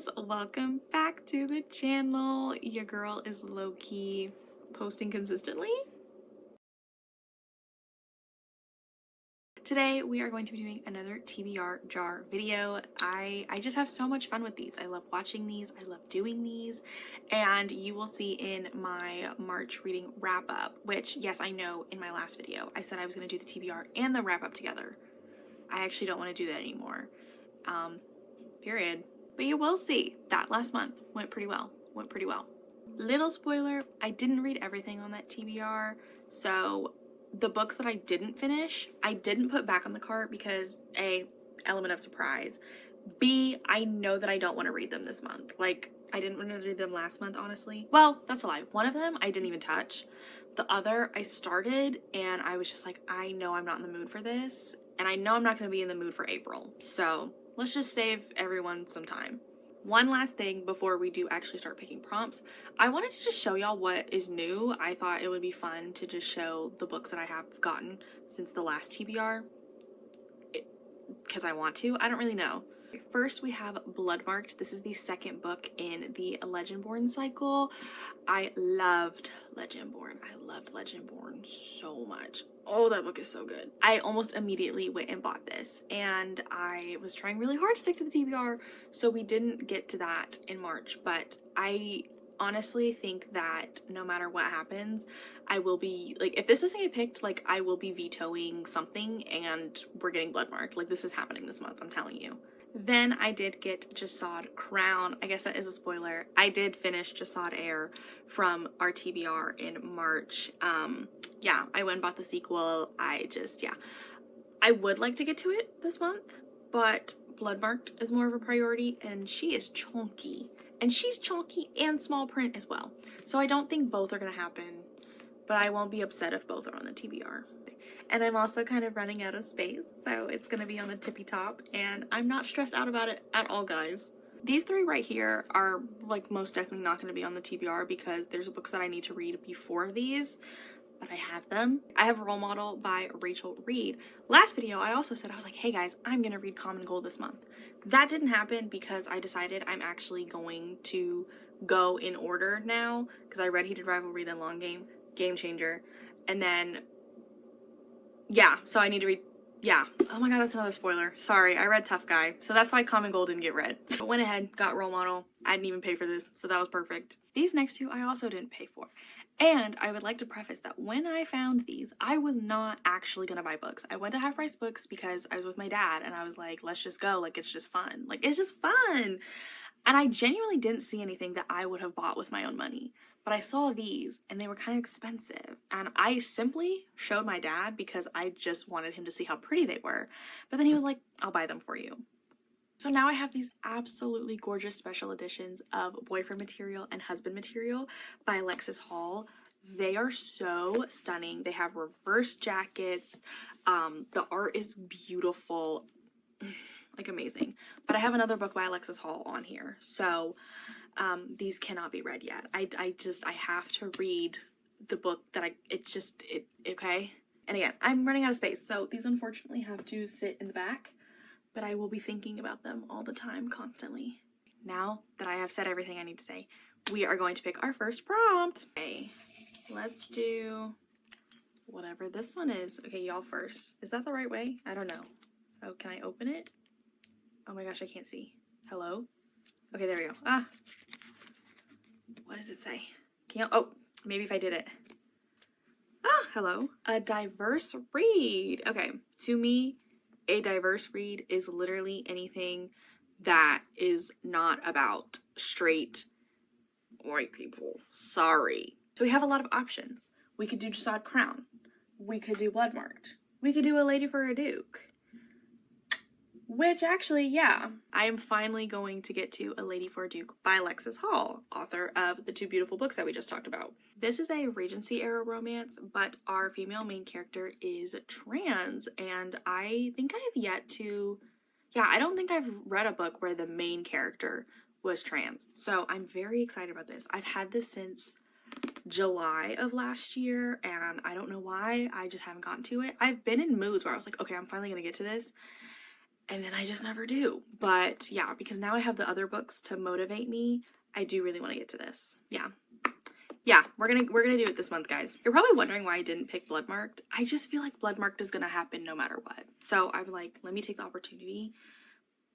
guys, welcome back to the channel. Your girl is low-key posting consistently. Today we are going to be doing another TBR jar video. I just have so much fun with these. I love watching these, I love doing these, and you will see in my March reading wrap up, which yes, I know in my last video I said I was going to do the TBR and the wrap up together. I actually don't want to do that anymore. Period. But you will see that last month went pretty well. Little spoiler, I didn't read everything on that TBR, so the books that I didn't finish, I didn't put back on the cart because A, element of surprise, B, I know that I don't want to read them this month. Like, I didn't want to read them last month, honestly. Well, that's a lie. One of them I didn't even touch. The other I started and I was just like, I know I'm not in the mood for this, and I know I'm not going to be in the mood for April, so let's just save everyone some time. One last thing before we do actually start picking prompts, I wanted to just show y'all what is new. I thought it would be fun to just show the books that I have gotten since the last TBR, because I want to. I don't really know. First, we have Bloodmarked. This is the second book in the Legendborn cycle. I loved Legendborn. I loved Legendborn so much. Oh, that book is so good. I almost immediately went and bought this, and I was trying really hard to stick to the TBR, so we didn't get to that in March, but I honestly think that no matter what happens, I will be, like, if this doesn't get picked, like, I will be vetoing something, and we're getting Bloodmarked. Like, this is happening this month, I'm telling you. Then I did get Jasad Crown. I guess that is a spoiler. I did finish Jasad Air from our TBR in March. Yeah, I went and bought the sequel. I would like to get to it this month, but Bloodmarked is more of a priority, and she is chunky. And she's chunky and small print as well. So I don't think both are going to happen, but I won't be upset if both are on the TBR. And I'm also kind of running out of space, so it's going to be on the tippy top, and I'm not stressed out about it at all, guys. These three right here are, like, most definitely not going to be on the TBR because there's books that I need to read before these, but I have them. I have Role Model by Rachel Reed. Last video, I also said, I was like, hey guys, I'm going to read Common Gold this month. That didn't happen because I decided I'm actually going to go in order now, because I read Heated Rivalry, then Long Game, Game Changer, and then yeah, so I need to read, yeah. Oh my god, that's another spoiler. Sorry, I read Tough Guy, so that's why Common Gold didn't get read. But went ahead, got Role Model. I didn't even pay for this, so that was perfect. These next two I also didn't pay for. And I would like to preface that when I found these, I was not actually gonna buy books. I went to Half Price Books because I was with my dad, and I was like, let's just go, like, it's just fun. Like, it's just fun! And I genuinely didn't see anything that I would have bought with my own money. But I saw these, and they were kind of expensive, and I simply showed my dad because I just wanted him to see how pretty they were. But then he was like, I'll buy them for you. So now I have these absolutely gorgeous special editions of Boyfriend Material and Husband Material by Alexis Hall. They are so stunning. They have reverse jackets. The art is beautiful, like amazing. But I have another book by Alexis Hall on here, so these cannot be read yet. I have to read the book that okay? And again, I'm running out of space, so these unfortunately have to sit in the back, but I will be thinking about them all the time, constantly. Now that I have said everything I need to say, we are going to pick our first prompt. Okay, let's do whatever this one is. Okay, y'all first. Is that the right way? I don't know. Oh, can I open it? Oh my gosh, I can't see. Hello? Okay, there we go. Ah. What does it say? Oh, maybe if I did it. Ah, hello. A diverse read. Okay, to me, a diverse read is literally anything that is not about straight white people. Sorry. So we have a lot of options. We could do Jasad Crown. We could do Bloodmarked. We could do A Lady for a Duke. Which actually, yeah, I am finally going to get to A Lady for a Duke by Alexis Hall, author of the two beautiful books that we just talked about. This is a Regency era romance, but our female main character is trans, and I think I have yet to, I don't think I've read a book where the main character was trans. So I'm very excited about this. I've had this since July of last year, and I don't know why, I just haven't gotten to it. I've been in moods where I was like, okay, I'm finally gonna get to this. and then I just never do. But yeah, because now I have the other books to motivate me, I do really want to get to this. Yeah, we're gonna do it this month, guys. You're probably wondering why I didn't pick Bloodmarked. I just feel like Bloodmarked is gonna happen no matter what. So I'm like, let me take the opportunity,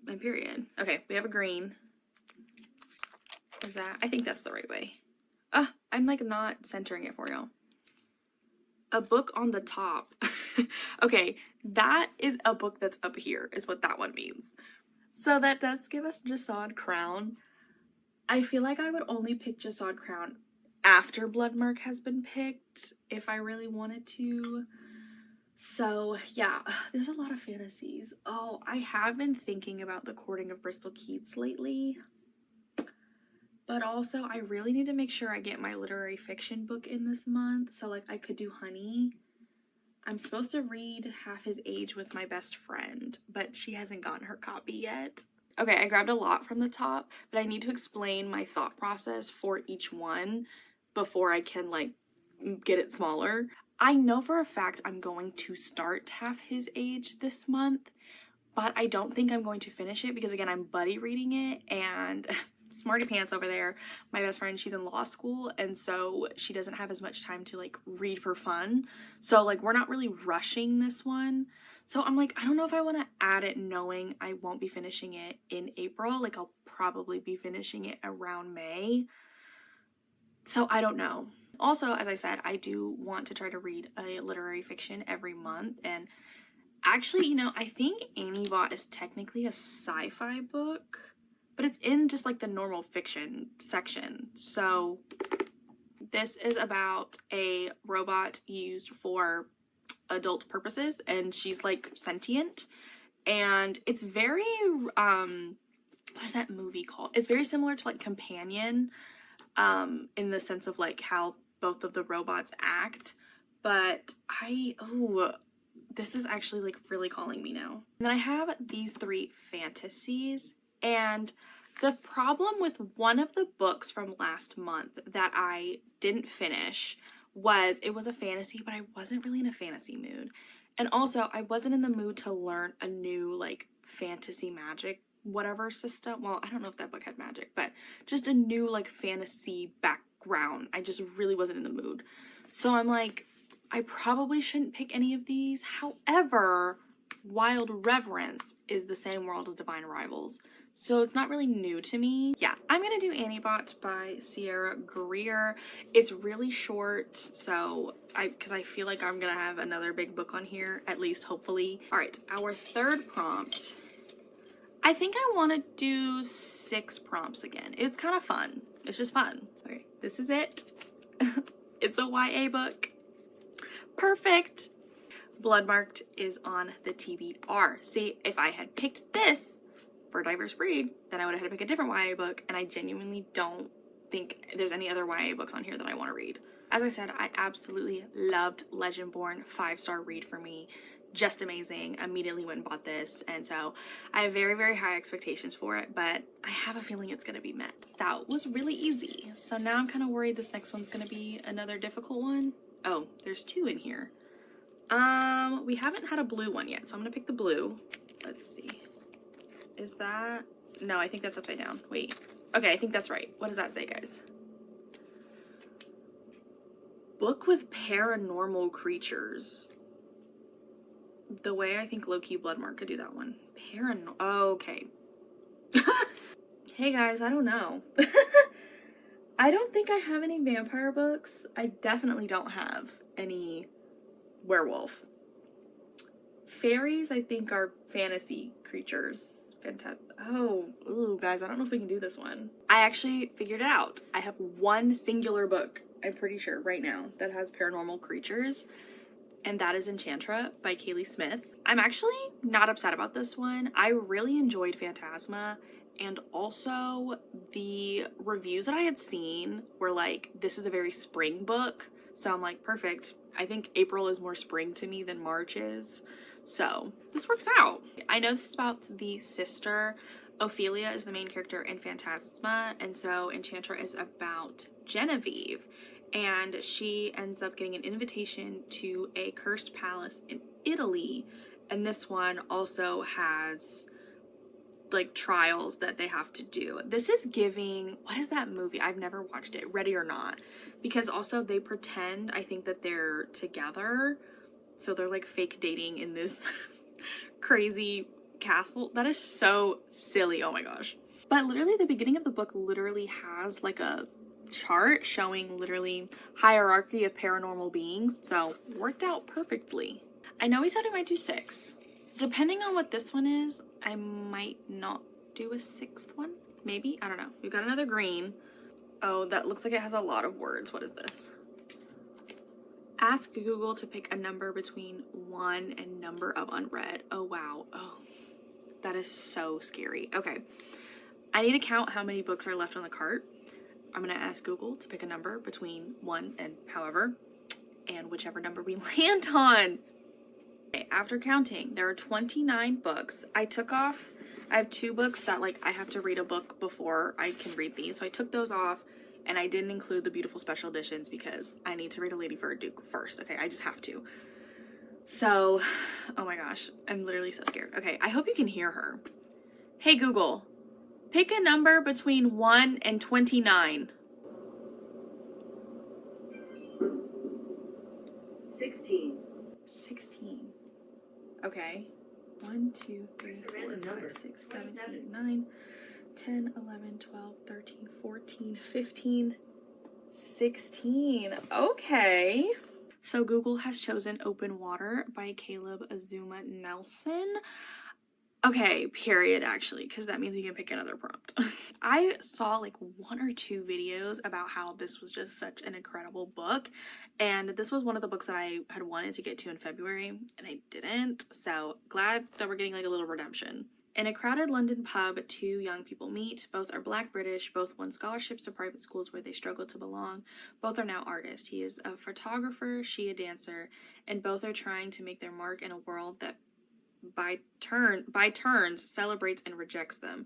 and period. Okay, we have a green. Is that? I think that's the right way. I'm like not centering it for y'all. A book on the top. Okay, that is a book that's up here, is what that one means. So that does give us Jasad Crown. I feel like I would only pick Jasad Crown after Bloodmark has been picked if I really wanted to. So yeah, there's a lot of fantasies. Oh, I have been thinking about The Courting of Bristol Keats lately. But also, I really need to make sure I get my literary fiction book in this month. So like I could do Honey. I'm supposed to read Half His Age with my best friend, but she hasn't gotten her copy yet. Okay, I grabbed a lot from the top, but I need to explain my thought process for each one before I can like get it smaller. I know for a fact I'm going to start Half His Age this month, but I don't think I'm going to finish it because again, I'm buddy reading it, and Smarty Pants over there, my best friend, she's in law school, and so she doesn't have as much time to like read for fun. So like we're not really rushing this one. So I'm like, I don't know if I want to add it knowing I won't be finishing it in April. Like I'll probably be finishing it around May. So I don't know. Also, as I said, I do want to try to read a literary fiction every month. And actually, you know, I think Annie Bot is technically a sci-fi book, but it's in just like the normal fiction section. So this is about a robot used for adult purposes, and she's like sentient, and it's very what is that movie called? It's very similar to like Companion, in the sense of like how both of the robots act, but this is actually like really calling me now. And then I have these 3 fantasies, and the problem with one of the books from last month that I didn't finish was it was a fantasy, but I wasn't really in a fantasy mood. And also I wasn't in the mood to learn a new like fantasy magic whatever system. Well, I don't know if that book had magic, but just a new like fantasy background. I just really wasn't in the mood. So I'm like, I probably shouldn't pick any of these. However, Wild Reverence is the same world as Divine Rivals, so it's not really new to me. Yeah, I'm gonna do Annie Bot by Sierra Greer. It's really short, so because I feel like I'm gonna have another big book on here, at least hopefully. All right, our third prompt. I think I want to do 6 prompts again. It's kind of fun. It's just fun. Okay, this is it. It's a YA book. Perfect. Bloodmarked is on the TBR. See, if I had picked this for Diverse Breed, then I would have had to pick a different YA book, and I genuinely don't think there's any other YA books on here that I want to read. As I said, I absolutely loved Legendborn. 5-star read for me. Just amazing. Immediately went and bought this, and so I have very, very high expectations for it, but I have a feeling it's going to be met. That was really easy, so now I'm kind of worried this next one's going to be another difficult one. Oh, there's 2 in here. We haven't had a blue one yet, so I'm gonna pick the blue. Let's see. Is that... No, I think that's upside down. Wait. Okay, I think that's right. What does that say, guys? Book with paranormal creatures. The way I think low-key Bloodmark could do that one. Okay. Hey guys, I don't know. I don't think I have any vampire books. I definitely don't have any werewolf. Fairies, I think, are fantasy creatures. Ooh, guys, I don't know if we can do this one. I actually figured it out. I have one singular book, I'm pretty sure, right now, that has paranormal creatures, and that is Enchantra by Kaylee Smith. I'm actually not upset about this one. I really enjoyed Phantasma, and also the reviews that I had seen were like, this is a very spring book, so I'm like, perfect. I think April is more spring to me than March is. So this works out. I know this is about the sister. Ophelia is the main character in Phantasma, and so Enchantra is about Genevieve, and she ends up getting an invitation to a cursed palace in Italy, And this one also has like trials that they have to do. This is giving, what is that movie? I've never watched it, Ready or Not. Because also they pretend, I think, that they're together. So they're like fake dating in this crazy castle. That is so silly. Oh my gosh. But literally the beginning of the book literally has like a chart showing literally hierarchy of paranormal beings. So worked out perfectly. I know we said I might do 6. Depending on what this one is, I might not do a 6th one. Maybe, I don't know. We've got another green. Oh, that looks like it has a lot of words. What is this? Ask Google to pick a number between 1 and number of unread. Oh, wow. Oh, that is so scary. Okay. I need to count how many books are left on the cart. I'm going to ask Google to pick a number between 1 and however, and whichever number we land on. Okay, after counting, there are 29 books. I have 2 books that like I have to read a book before I can read these. So I took those off. And I didn't include the beautiful special editions because I need to read A Lady for a Duke first. Okay, I just have to. So, oh my gosh, I'm literally so scared. Okay, I hope you can hear her. Hey Google, pick a number between 1 and 29. 16. 16. Okay. 1, 2, 3, 4, 5, 6, 7, 8, 9, 10, 11, 12, 13, 14, 15, 16. Okay. So Google has chosen Open Water by Caleb Azuma Nelson. Okay, period, actually, because that means we can pick another prompt. I saw like 1 or 2 videos about how this was just such an incredible book, and this was one of the books that I had wanted to get to in February, and I didn't, so glad that we're getting like a little redemption. In a crowded London pub, 2 young people meet. Both are Black British, both won scholarships to private schools where they struggled to belong. Both are now artists. He is a photographer, she a dancer, and both are trying to make their mark in a world that by turns celebrates and rejects them.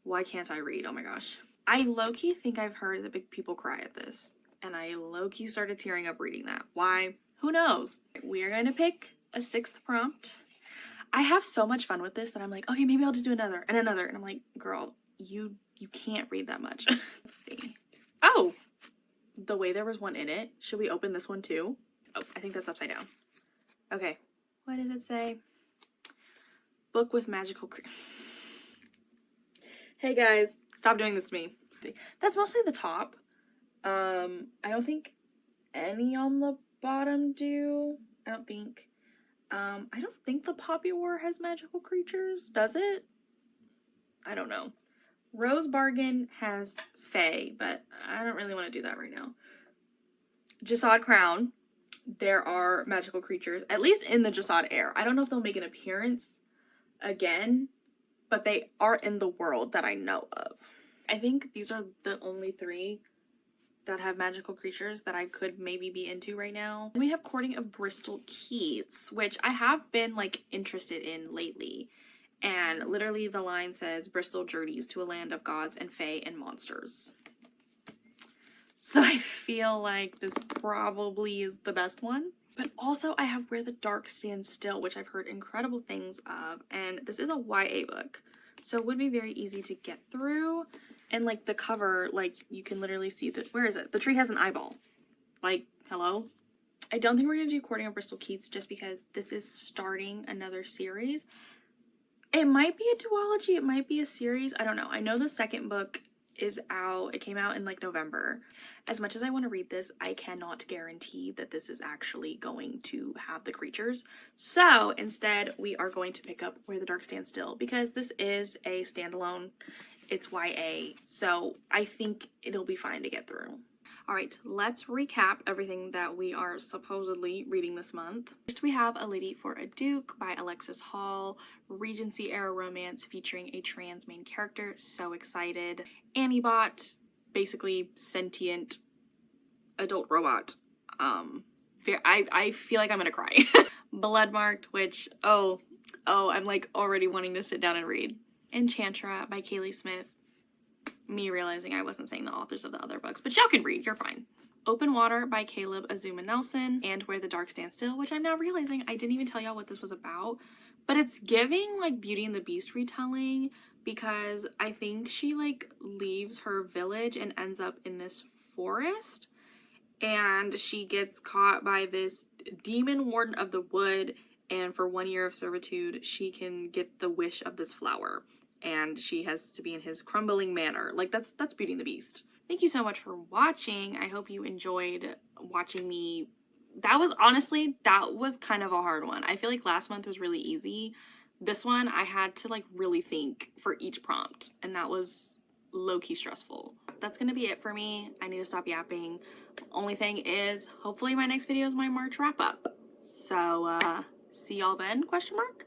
Why can't I read? Oh my gosh. I low-key think I've heard that people cry at this, and I low-key started tearing up reading that. Why? Who knows? We are going to pick a 6th prompt. I have so much fun with this that I'm like, okay, maybe I'll just do another and another. And I'm like, girl, you can't read that much. Let's see. Oh, the way there was one in it. Should we open this one too? Oh, I think that's upside down. Okay. What does it say? Book with magical Hey guys, stop doing this to me. That's mostly the top. I don't think any on the bottom do. I don't think the Poppy War has magical creatures, does it? I don't know. Rose Bargain has Fae, but I don't really want to do that right now. Jasad Crown, there are magical creatures, at least in the Jasad Air. I don't know if they'll make an appearance again, but they are in the world that I know of. I think these are the only 3 that have magical creatures that I could maybe be into right now. We have Courting of Bristol Keats, which I have been like interested in lately. And literally the line says, Bristol journeys to a land of gods and fae and monsters. So I feel like this probably is the best one. But also I have Where the Dark Stands Still, which I've heard incredible things of. And this is a YA book, so it would be very easy to get through. And like the cover, like you can literally see that, where is it? The tree has an eyeball. Like, hello? I don't think we're gonna do Courting of Bristol Keats just because this is starting another series. It might be a duology, it might be a series, I don't know. I know the 2nd book is out. It came out in like November. As much as I want to read this, I cannot guarantee that this is actually going to have the creatures. So instead, we are going to pick up Where the Dark Stands Still because this is a standalone. It's YA, so I think it'll be fine to get through. All right, let's recap everything that we are supposedly reading this month. First, we have A Lady for a Duke by Alexis Hall, Regency-era romance featuring a trans main character. So excited. Annie Bot, basically sentient adult robot. I feel like I'm gonna cry. Bloodmarked, which, I'm like already wanting to sit down and read. Enchantra by Kaylee Smith. me realizing I wasn't saying the authors of the other books, but y'all can read, you're fine. Open Water by Caleb Azuma Nelson, and Where the Dark Stands Still, which I'm now realizing I didn't even tell y'all what this was about, but it's giving like Beauty and the Beast retelling, because I think she like leaves her village and ends up in this forest, and she gets caught by this demon warden of the wood, and for 1 year of servitude she can get the wish of this flower, and she has to be in his crumbling manor. Like that's Beauty and the Beast. Thank you so much for watching. I hope you enjoyed watching me. That was kind of a hard one. I feel like last month was really easy. This one I had to like really think for each prompt, and that was low-key stressful. That's gonna be it for me. I need to stop yapping. Only thing is, hopefully my next video is my March wrap up. So see y'all then, question mark?